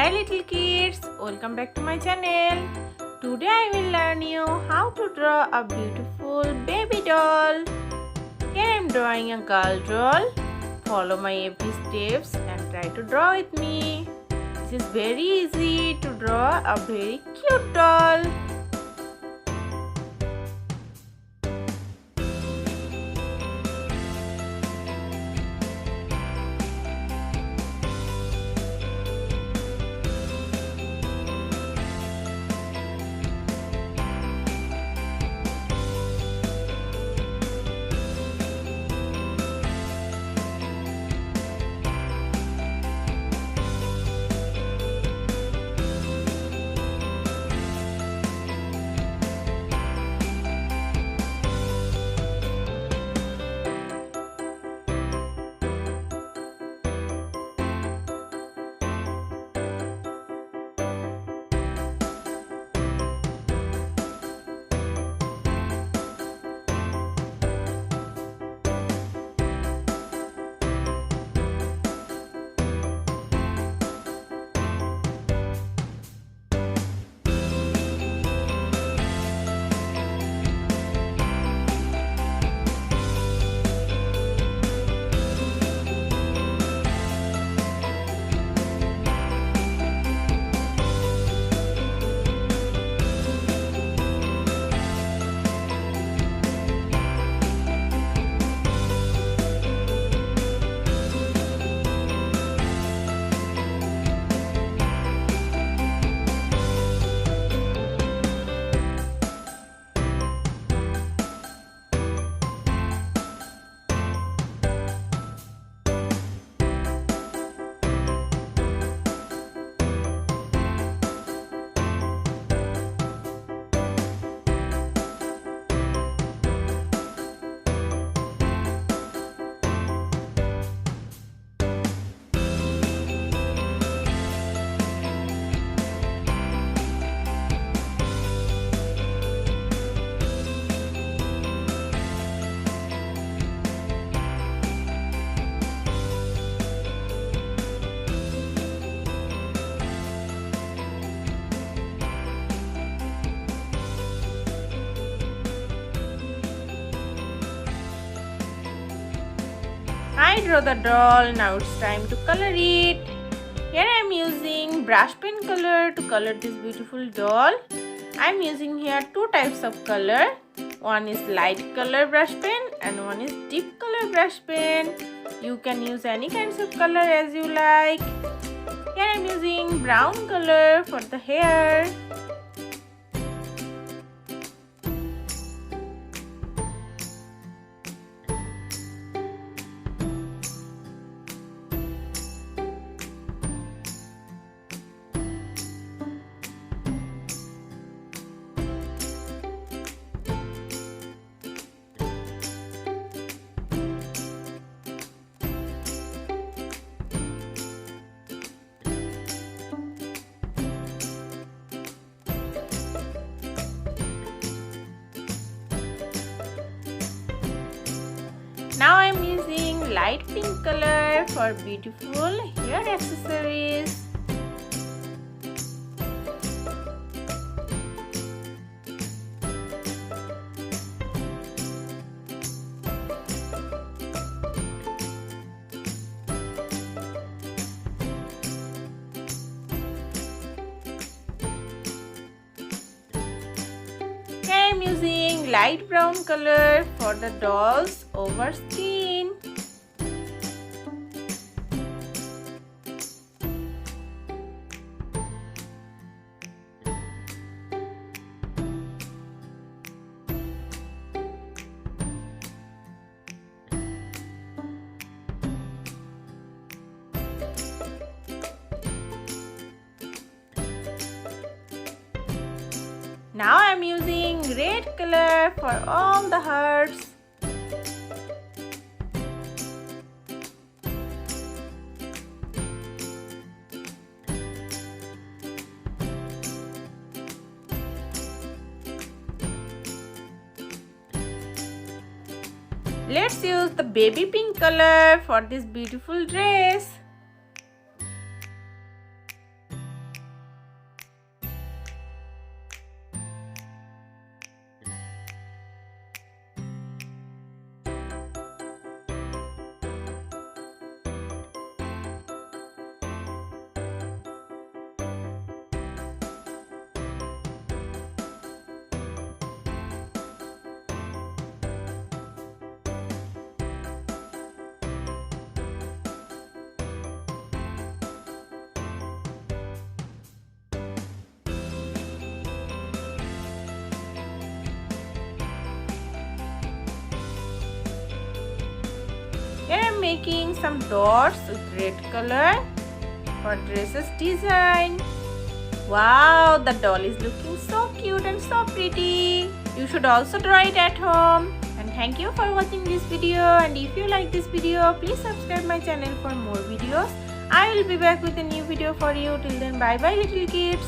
Hi little kids, welcome back to my channel. Today I will learn you how to draw a beautiful baby doll. Here I am drawing a girl doll. Follow my every steps and try to draw with me. This is very easy to draw a very cute doll. I draw the doll, now it's time to color it. Here I am using brush pen color to color this beautiful doll. I am using here two types of color. One is light color brush pen and one is deep color brush pen. You can use any kinds of color as you like. Here I am using brown color for the hair. Now I am using light pink color for beautiful hair accessories. I am using light brown color for the doll's over skin. Now I am using red color for all the hearts. Let's use the baby pink color for this beautiful dress. Here I'm making some dots with red color for dresses design. Wow, the doll is looking so cute and so pretty. You should also draw it at home. And thank you for watching this video. And if you like this video, please subscribe my channel for more videos. I will be back with a new video for you. Till then, bye bye little kids.